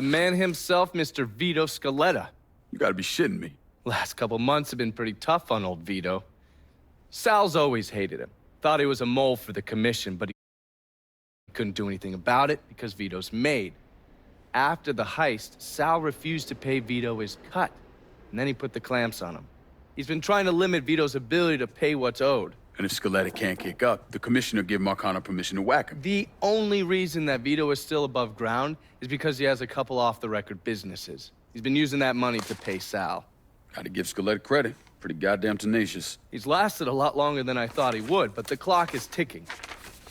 The man himself, Mr. Vito Scaletta. You gotta be shitting me. Last couple months have been pretty tough on old Vito. Sal's always hated him. Thought he was a mole for the commission, but he couldn't do anything about it because Vito's made. After the heist, Sal refused to pay Vito his cut, and then he put the clamps on him. He's been trying to limit Vito's ability to pay what's owed. And if Scaletta can't kick up, the commissioner give Marcano permission to whack him. The only reason that Vito is still above ground is because he has a couple off-the-record businesses. He's been using that money to pay Sal. Gotta give Scaletta credit. Pretty goddamn tenacious. He's lasted a lot longer than I thought he would, but the clock is ticking.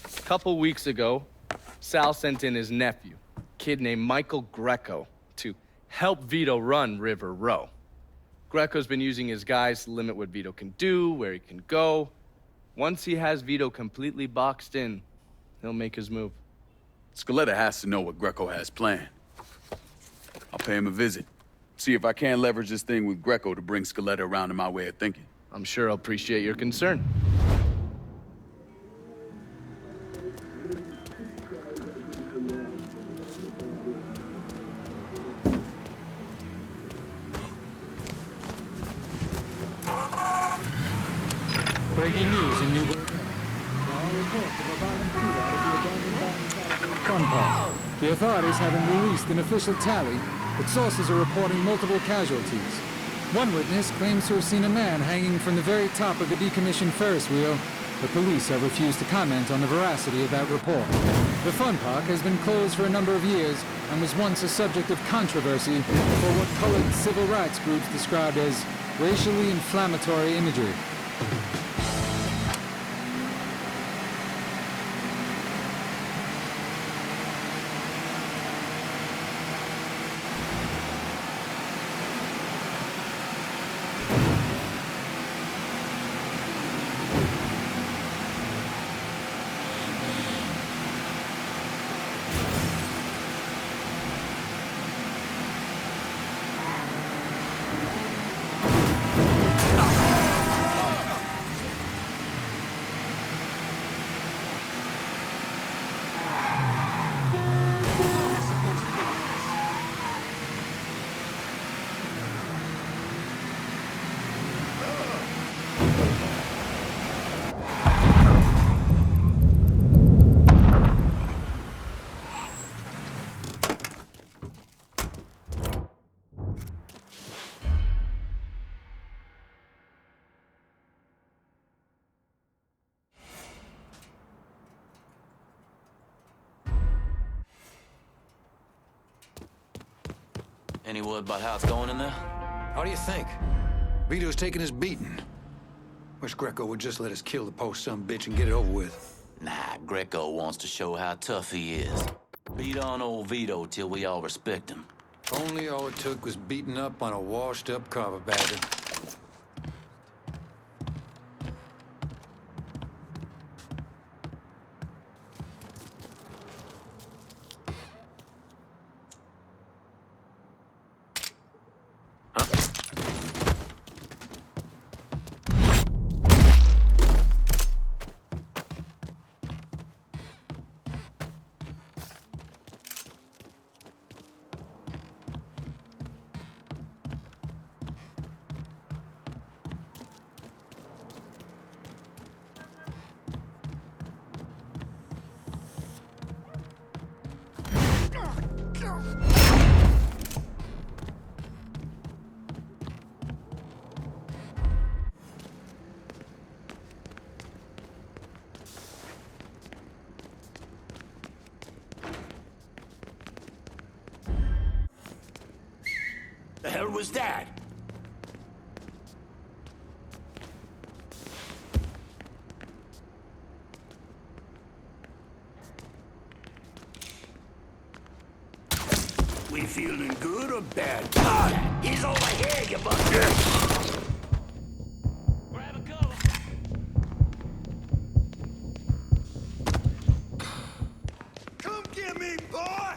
A couple weeks ago, Sal sent in his nephew, a kid named Michael Greco, to help Vito run River Row. Greco's been using his guys to limit what Vito can do, where he can go. Once he has Vito completely boxed in, he'll make his move. Scaletta has to know what Greco has planned. I'll pay him a visit. See if I can't leverage this thing with Greco to bring Scaletta around to my way of thinking. I'm sure he'll appreciate your concern. Breaking news in New York. Fun part. The authorities haven't released an official tally, but sources are reporting multiple casualties. One witness claims to have seen a man hanging from the very top of the decommissioned Ferris wheel, but police have refused to comment on the veracity of that report. The fun park has been closed for a number of years and was once a subject of controversy for what colored civil rights groups described as racially inflammatory imagery. Any word about how it's going in there? How do you think? Vito's taking his beating. Wish Greco would just let us kill the post-son-bitch and get it over with. Nah, Greco wants to show how tough he is. Beat on old Vito till we all respect him. If only all it took was beating up on a washed-up carpetbagger. The hell was that? We feeling good or bad? God, he's over here, you buster! Grab a coat. Come get me, boy!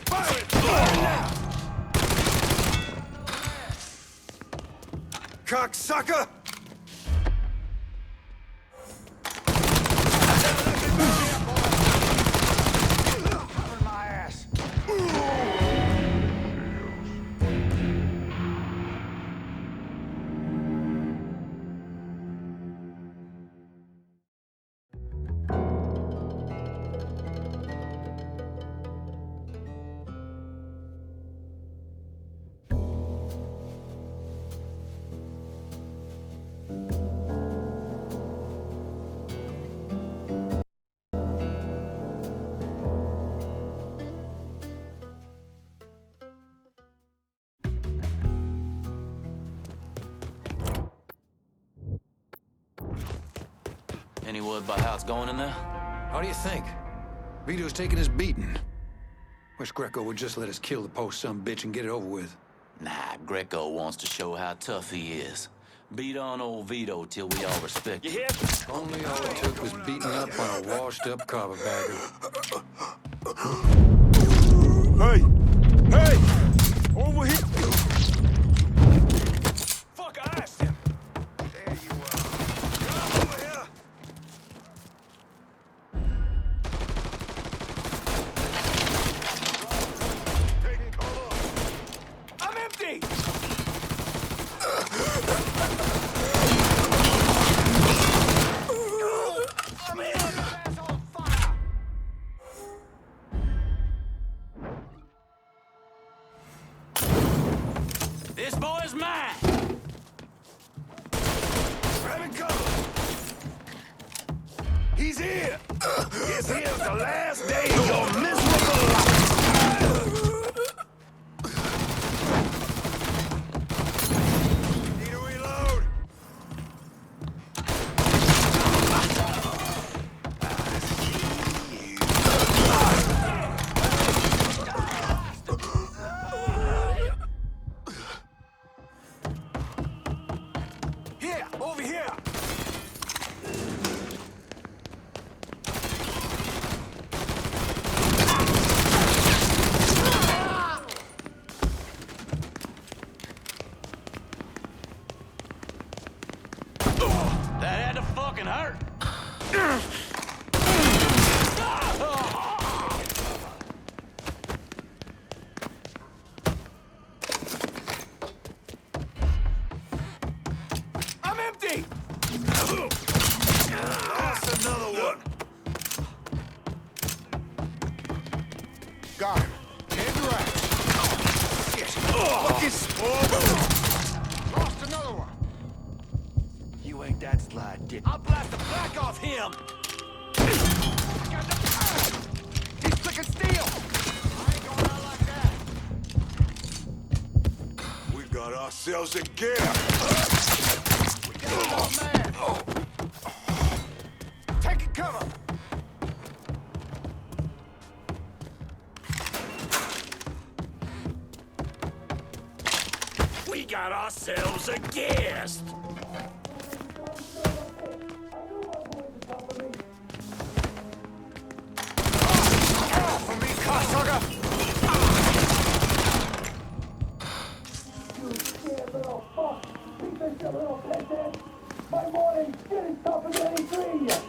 Fire it! Fire now! Cocksucker! any word about how it's going in there? How do you think? Vito's taking his beating. Wish Greco would just let us kill the post-son-bitch and get it over with. Nah, Greco wants to show how tough he is. Beat on old Vito till we all respect him. You hear? Only all it took was beating up on a washed-up carpetbagger. Hey! Hey! Over here! Fuck, I asked him! There you are. Get over here! Taking cover! I'm empty! I'm in! Ass on fire! This boy's mine! Grabbing cover! He's here! This here's the last day of your miserable life! Need to reload! Here! Over here! That had to fucking hurt! I'm empty! That's another one! Got him. Head right. Shit. Lost another one. You ain't that slide, dick. I'll blast the black off him! He's clicking steel! I ain't going out like that. We got ourselves a gift! We got our man! Taking cover! We got ourselves a guest! For me, cocksucker! You scared little fuck! You think you little peasant? My morning's getting tougher than any dream yet!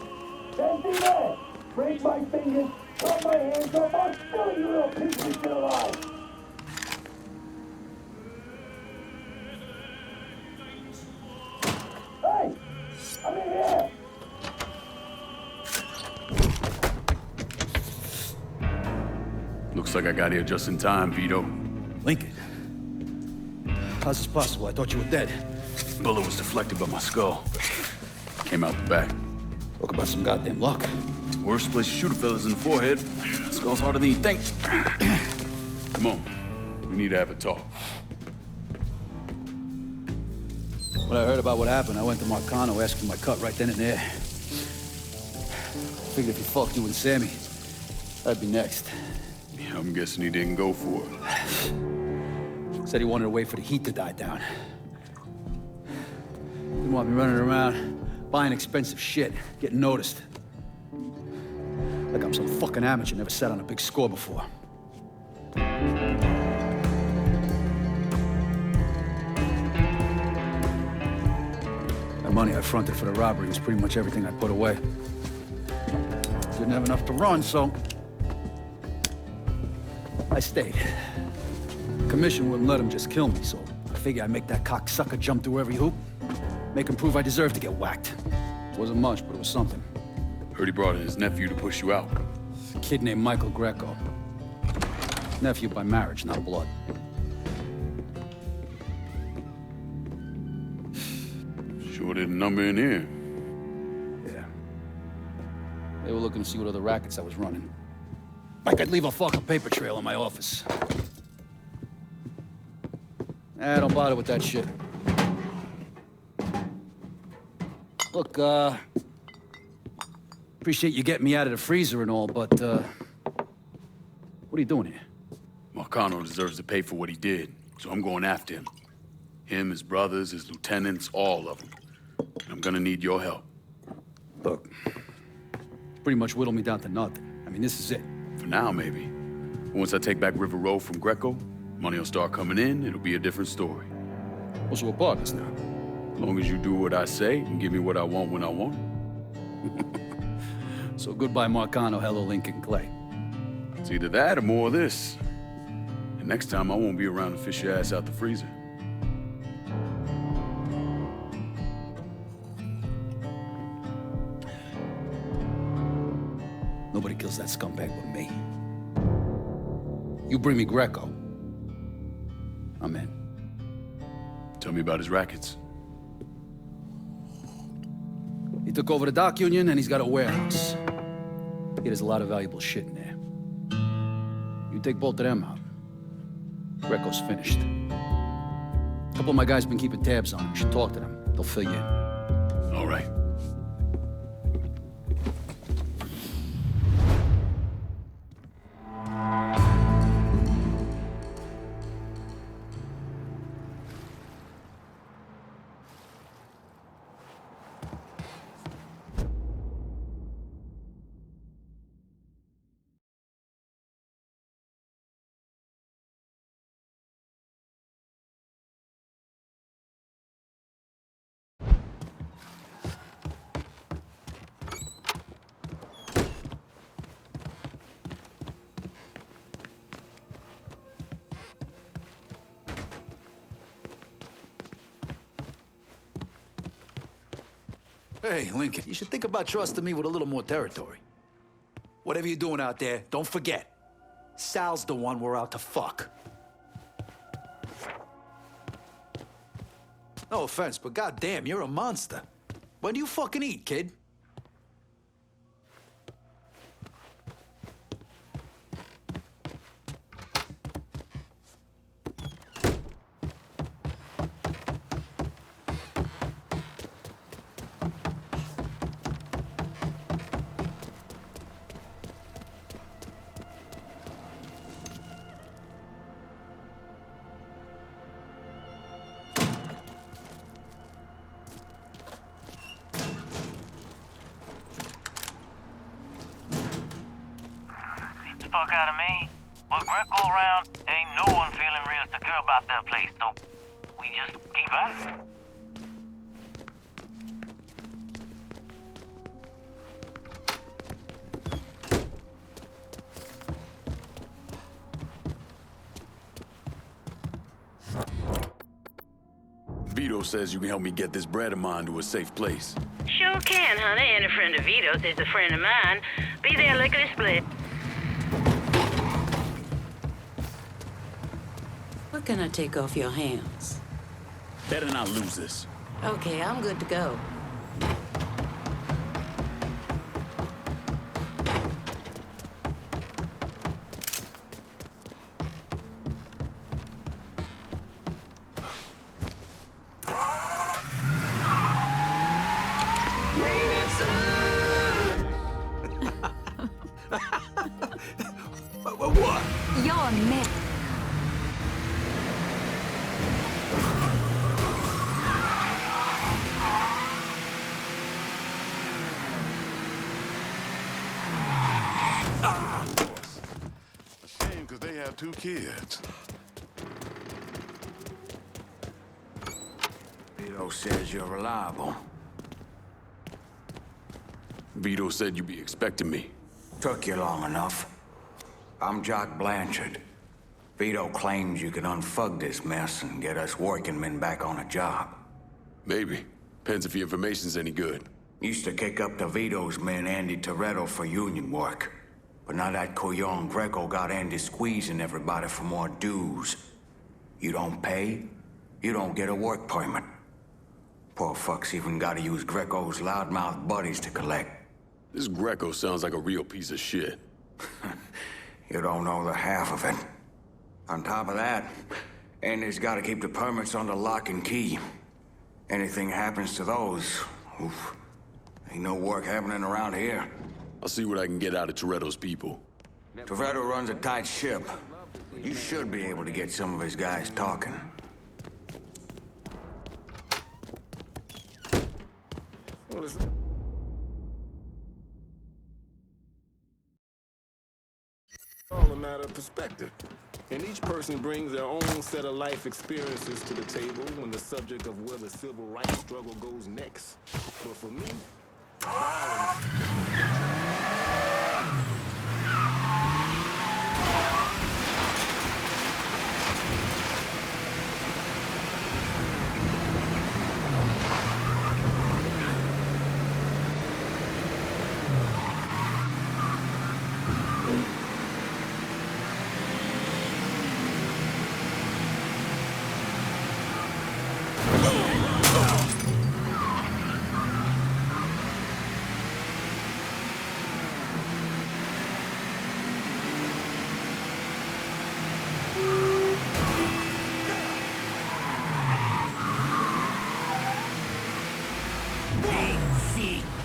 Then see that! Break my fingers, cut my hands off, I'll kill you little piece of shit alive! Hey! I'm in here! Looks like I got here just in time, Vito. Lincoln. How's this possible? I thought you were dead. Bullet was deflected by my skull. Came out the back. Talk about some goddamn luck. Worst place to shoot a fella's in the forehead. Skull's harder than you think. Come on. We need to have a talk. When I heard about what happened, I went to Marcano, asked for my cut right then and there. Figured if he fucked you and Sammy, I'd be next. Yeah, I'm guessing he didn't go for it. Said he wanted to wait for the heat to die down. Didn't want me running around, buying expensive shit, getting noticed. Like I'm some fucking amateur, never sat on a big score before. The money I fronted for the robbery was pretty much everything I put away. Didn't have enough to run, so I stayed. Commission wouldn't let him just kill me, so I figured I'd make that cocksucker jump through every hoop. Make him prove I deserve to get whacked. Wasn't much, but it was something. Heard he brought in his nephew to push you out. A kid named Michael Greco. Nephew by marriage, not blood. Sure didn't number in here. Yeah. They were looking to see what other rackets I was running. Like I'd leave a fucking paper trail in my office. Don't bother with that shit. Look, Appreciate you getting me out of the freezer and all, but, what are you doing here? Marcano deserves to pay for what he did, so I'm going after him. Him, his brothers, his lieutenants, all of them. And I'm gonna need your help. Look, pretty much whittled me down to nothing. I mean, this is it. For now, maybe. But once I take back River Road from Greco, money will start coming in, it'll be a different story. Well, so we're partners now. As long as you do what I say and give me what I want when I want it. So goodbye, Marcano, hello, Lincoln Clay. It's either that or more of this. And next time, I won't be around to fish your ass out the freezer. Nobody kills that scumbag but me. You bring me Greco, I'm in. Tell me about his rackets. He took over the dock union and he's got a warehouse. There's a lot of valuable shit in there. You take both of them out, Greco's finished. A couple of my guys been keeping tabs on him. You should talk to them. They'll fill you in. All right. Hey, Lincoln, you should think about trusting me with a little more territory. Whatever you're doing out there, don't forget. Sal's the one we're out to fuck. No offense, but goddamn, you're a monster. When do you fucking eat, kid? Fuck out of me. With Greco around, ain't no one feeling real secure about that place, so we just keep at it. Vito says you can help me get this bread of mine to a safe place. Sure can, honey. Any friend of Vito's is a friend of mine. Be there lickety split. What can I take off your hands? Better not lose this. Okay, I'm good to go. What? You're next. Shame, because they have 2 kids. Vito says you're reliable. Vito said you'd be expecting me. Took you long enough. I'm Jock Blanchard. Vito claims you can unfug this mess and get us working men back on a job. Maybe. Depends if the information's any good. Used to kick up to Vito's men Andy Toretto for union work. But now that Couillon Greco got Andy squeezing everybody for more dues. You don't pay, you don't get a work permit. Poor fuck's even gotta use Greco's loudmouth buddies to collect. This Greco sounds like a real piece of shit. You don't know the half of it. On top of that, Andy's gotta keep the permits under lock and key. Anything happens to those, oof, ain't no work happening around here. I'll see what I can get out of Toretto's people. Toretto runs a tight ship. You should be able to get some of his guys talking. All a matter of perspective. And each person brings their own set of life experiences to the table when the subject of where the civil rights struggle goes next. But for me,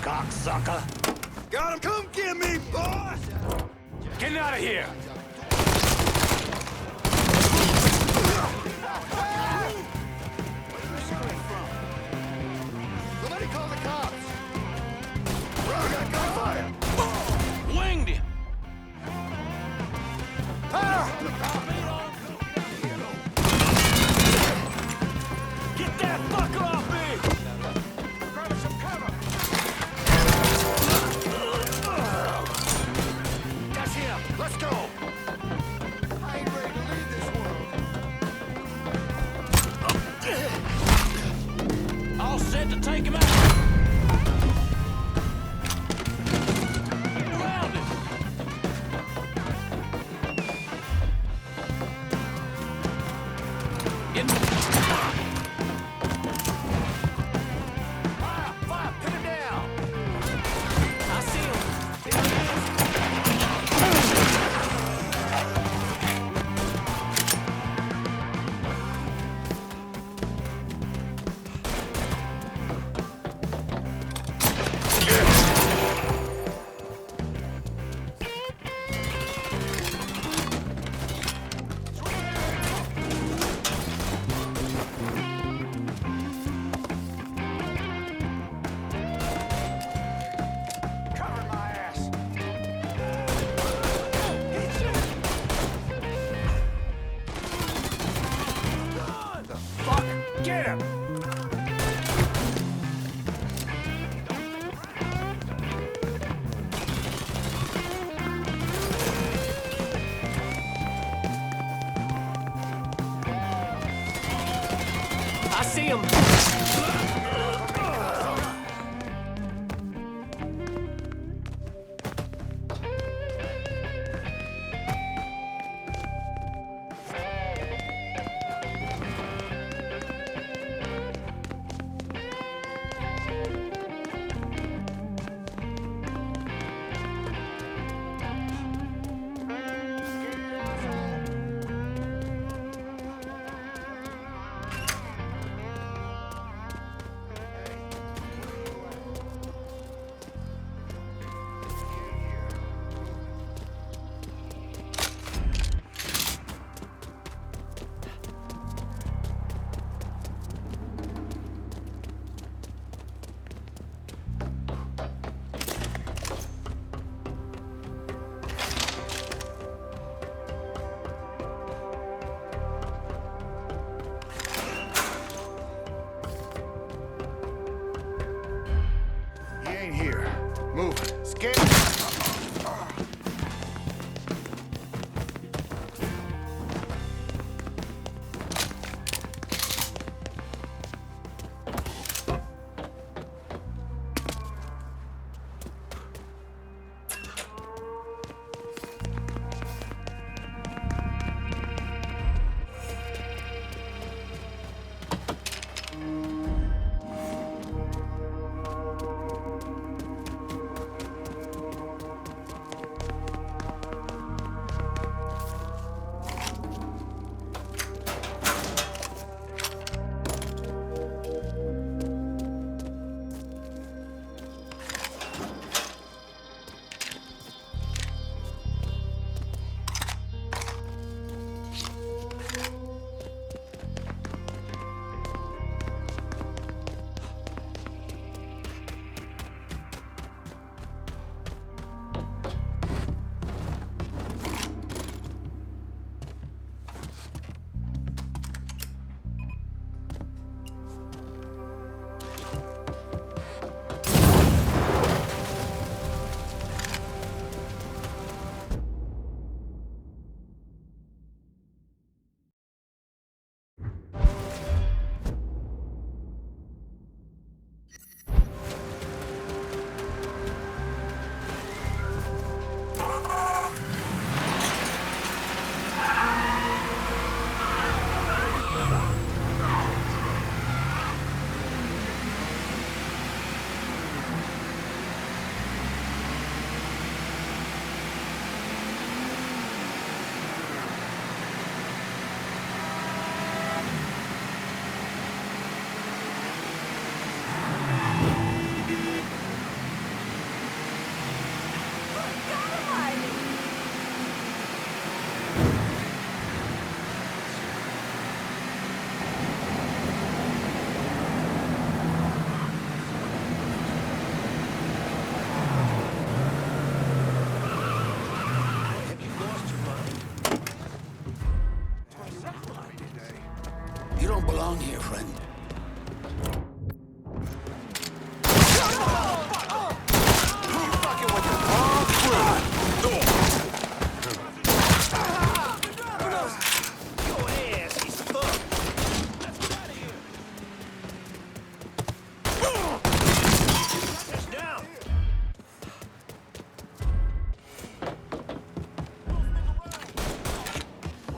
cocksucker. Got him! Come get me, boy! Get out of here! Somebody call the cops! Bro, I got gunfire! Winged him! Get that fucker off me! Grab some cover! That's him! Let's go! I ain't ready to leave this world. All set to take him out. Get around him. Get Fire! Pin him down! I see him! There he is! Cover my ass! The fuck? Get him! I see him! He ain't here. Move. Scared. don't belong here, friend.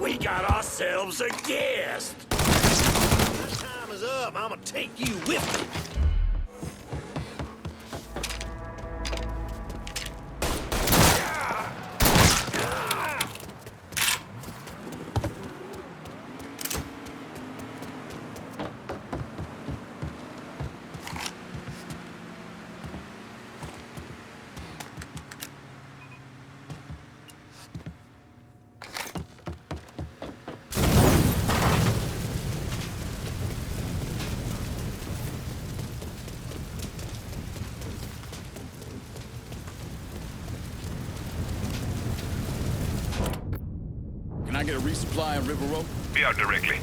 We got ourselves a guest. Time is up. I'm gonna take you with me. Can I get a resupply on River Road? Be out directly.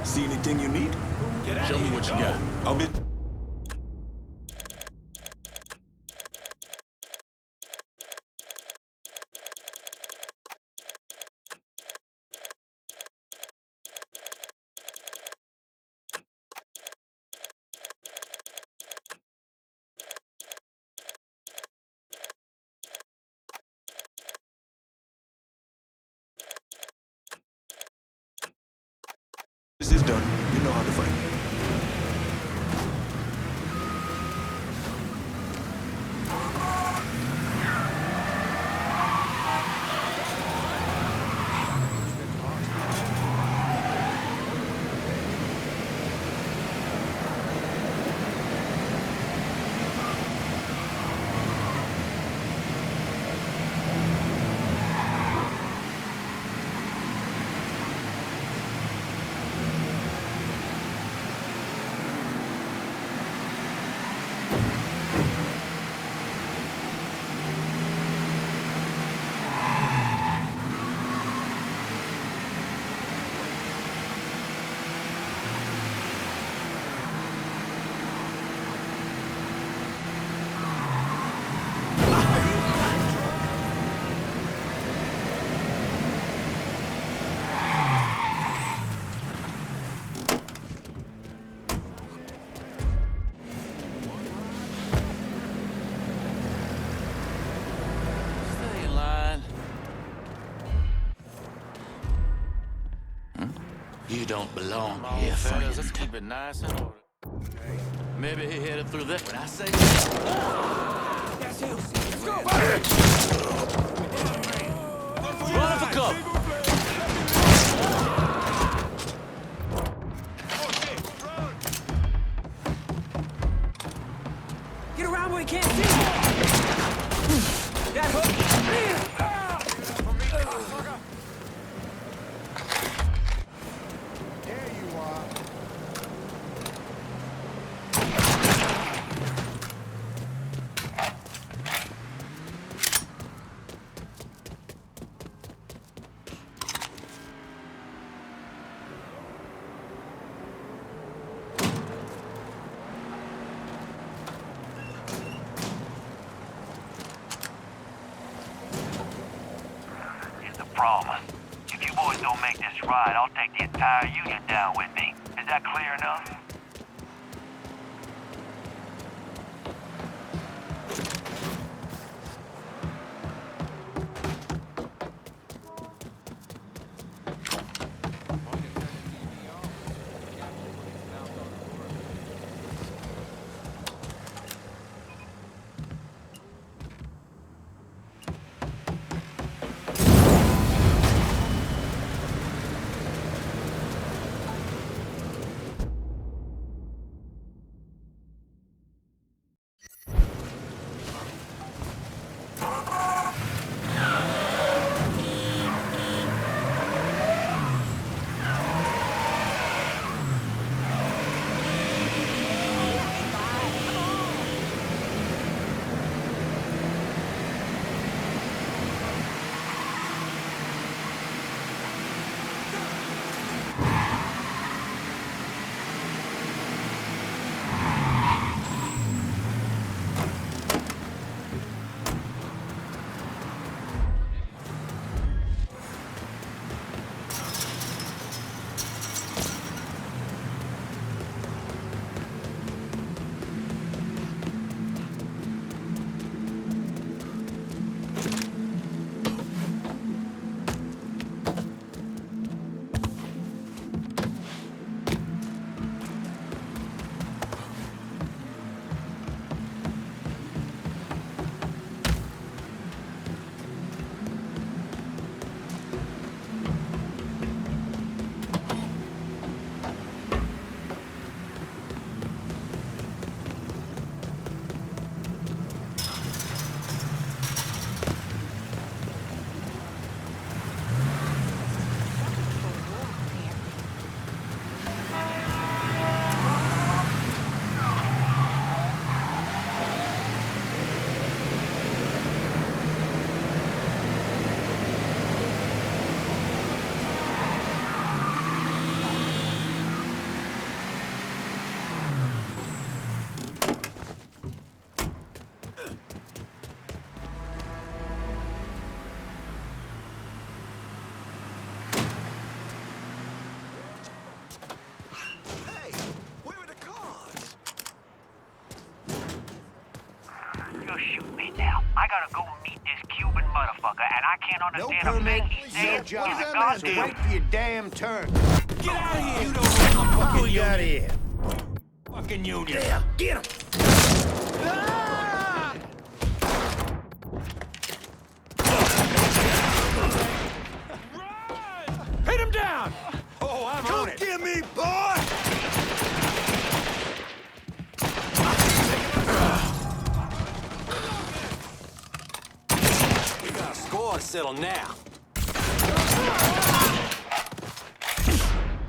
See anything you need? Show me what you got. I'll be... This is done. You know how to fight. Stay in line. You don't belong here, friend. Let's keep it nice and orderly. Maybe he headed through that. When I say that's him. Let's go. Run for cover. Get around where he can't see you. That hook. There you are. Here's the problem. If you boys don't make this right, I'll take the entire Union down with me. Is that clear enough? understand a thing he said? He's a goddamn... Wait for your damn turn. Get out of here! You don't want the fucking Get out of union. here! Fucking union. Yeah, get him! Hit him down! Oh, I'm on it. Get me, boy! We got a score to settle now.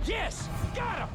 Yes! Got him!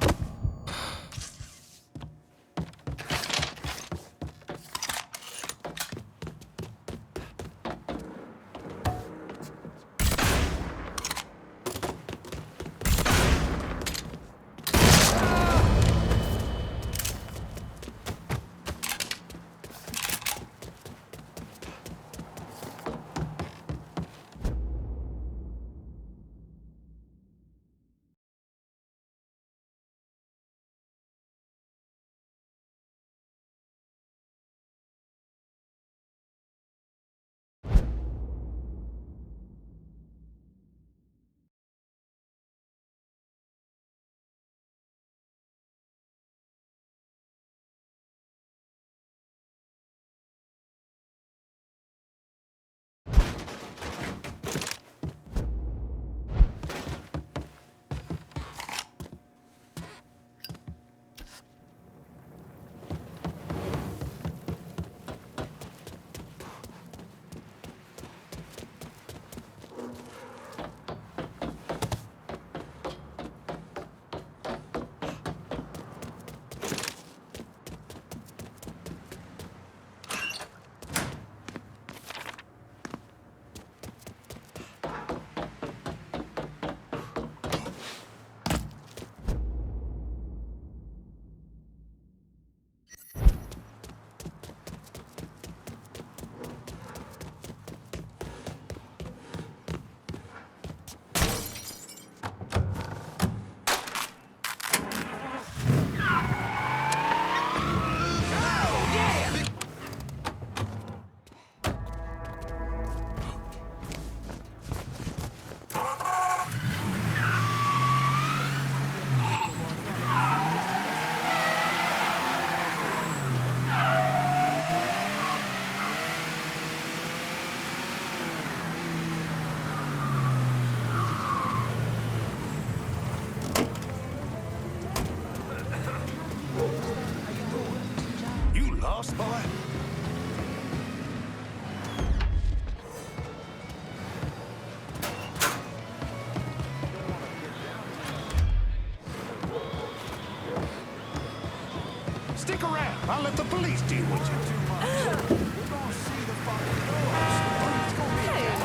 Stick around. I'll let the police deal with you. Hey,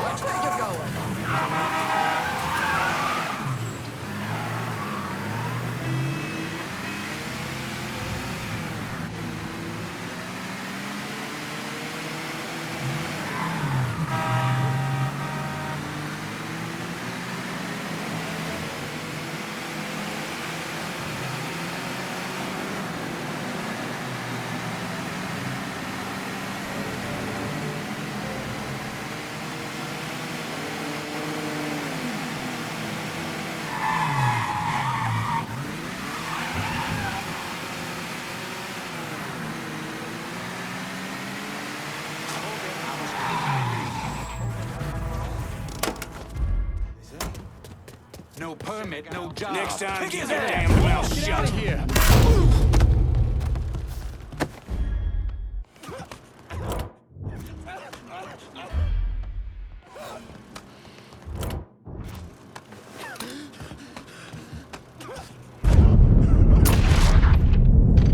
which way you going? No permit, no job. Next time, Kick keep his your ass. damn mouth Get shut. out of here.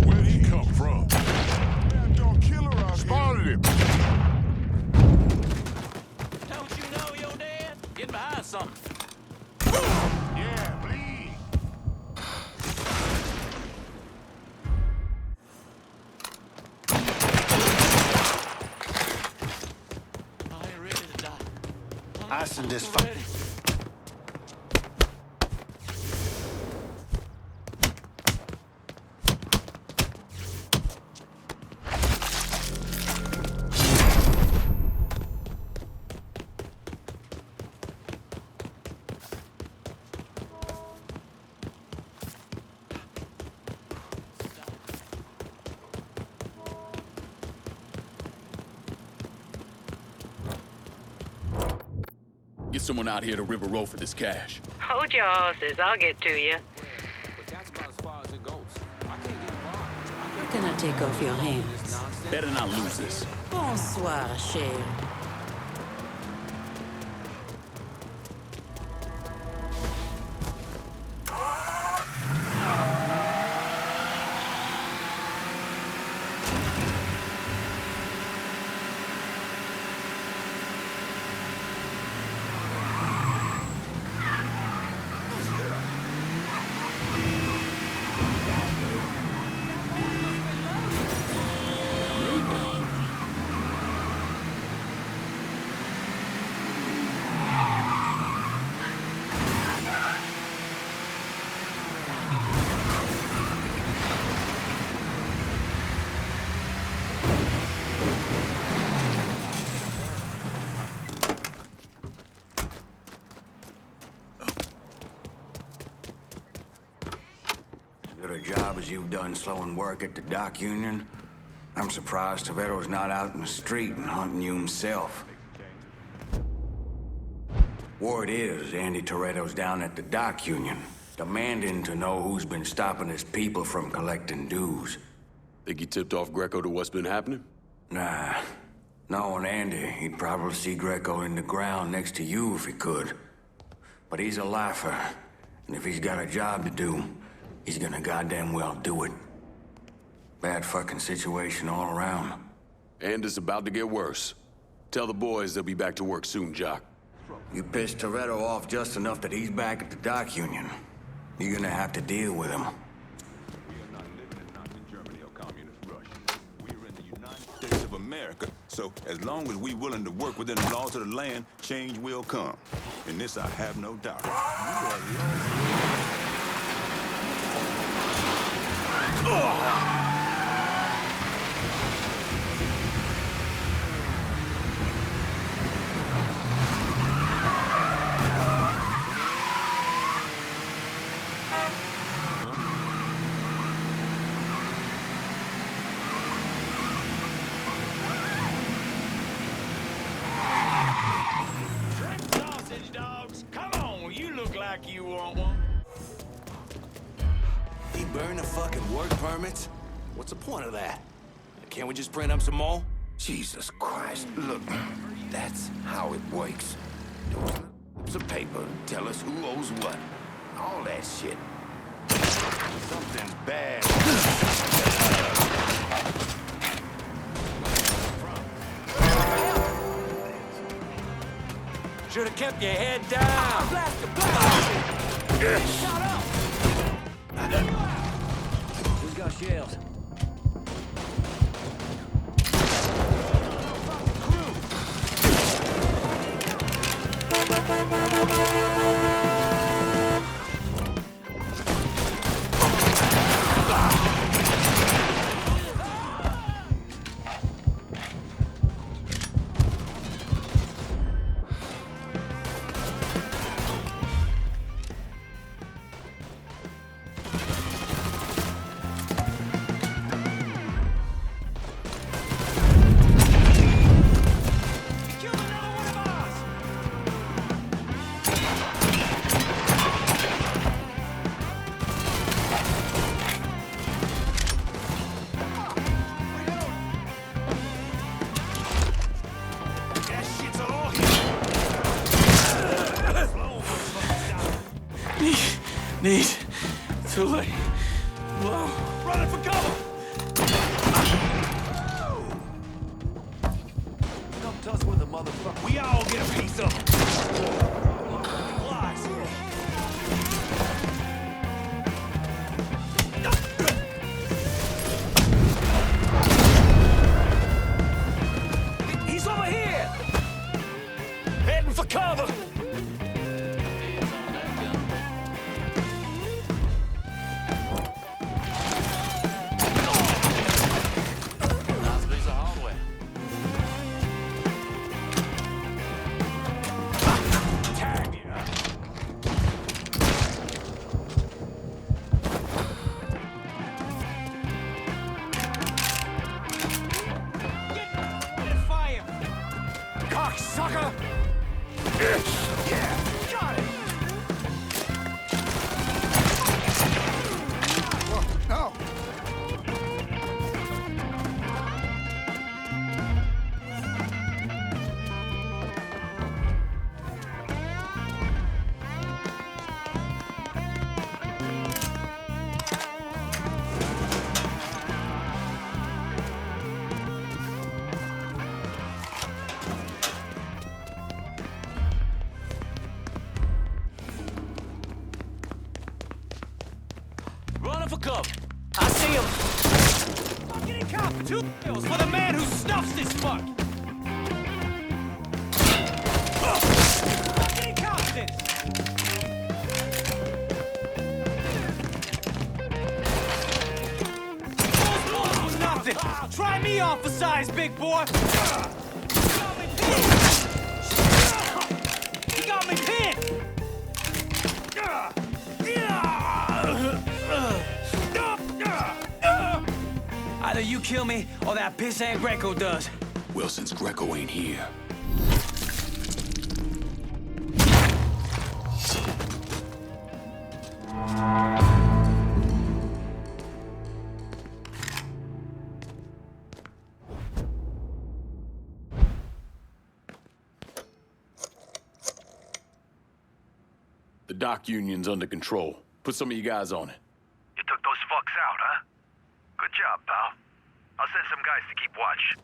Where'd he come from? Damn killer out spotted him. Don't you know your dad? Get behind something. Yeah, bleed. I ain't ready to die. I send this I'm ready. someone out here to River Road for this cash. Hold your horses, I'll get to you. But that's about as far as it goes. I can't get involved. How can I take off your hands? Better not lose this. Bonsoir, cher. Good a job as you've done slowing work at the dock union. I'm surprised Toretto's not out in the street and hunting you himself. Word is, Andy Toretto's down at the dock union, demanding to know who's been stopping his people from collecting dues. Think he tipped off Greco to what's been happening? Nah. Knowing Andy, he'd probably see Greco in the ground next to you if he could. But he's a lifer, and if he's got a job to do, he's gonna goddamn well do it. Bad fucking situation all around. And it's about to get worse. Tell the boys they'll be back to work soon, Jock. You pissed Toretto off just enough that he's back at the dock union. You're gonna have to deal with him. States of America. So as long as we willing to work within the laws of the land, change will come. In this I have no doubt. Sausage dogs, come on, you look like you want one. He burned the fucking work permits? What's the point of that? Can't we just print up some more? Jesus Christ, look, that's how it works. Some paper, tell us who owes what. All that shit. Something's bad. Should have kept your head down. Shut up! Who's got shells? Need. Too late. Whoa. Running for cover! Come tussle with the motherfucker. We all get a piece of it. He's over here! Heading for cover! Cocksucker! Yeah. for cover. I see him. Fucking cop, 2 kills for the man who stuffs this fuck. Fucking cop this. Nothing. Try me on for size, big boy. He got me pinned. Either you kill me or that pissant Greco does. Well, since Greco ain't here. The dock union's under control. Put some of you guys on it. You took those fucks out, huh? Good job, pal. I'll send some guys to keep watch.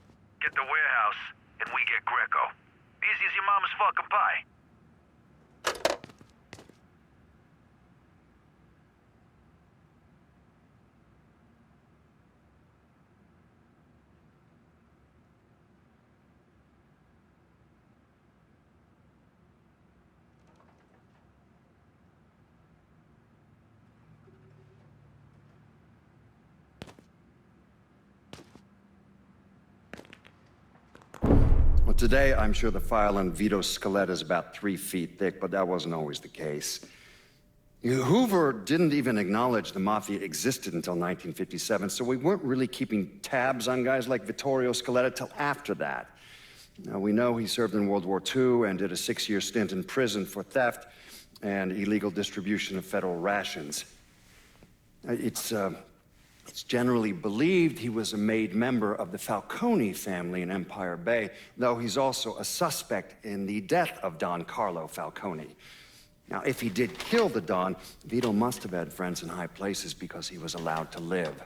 Get the warehouse, and we get Greco. Easy as your mama's fucking pie. Well, today, I'm sure the file on Vito Scaletta is about 3 feet thick, but that wasn't always the case. Hoover didn't even acknowledge the Mafia existed until 1957, so we weren't really keeping tabs on guys like Vittorio Scaletta till after that. Now, we know he served in World War II and did a 6-year stint in prison for theft and illegal distribution of federal rations. It's generally believed he was a made member of the Falcone family in Empire Bay, though he's also a suspect in the death of Don Carlo Falcone. Now, if he did kill the Don, Vito must have had friends in high places because he was allowed to live.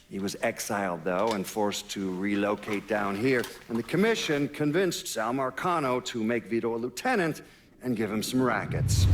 He was exiled, though, and forced to relocate down here, and the commission convinced Sal Marcano to make Vito a lieutenant and give him some rackets.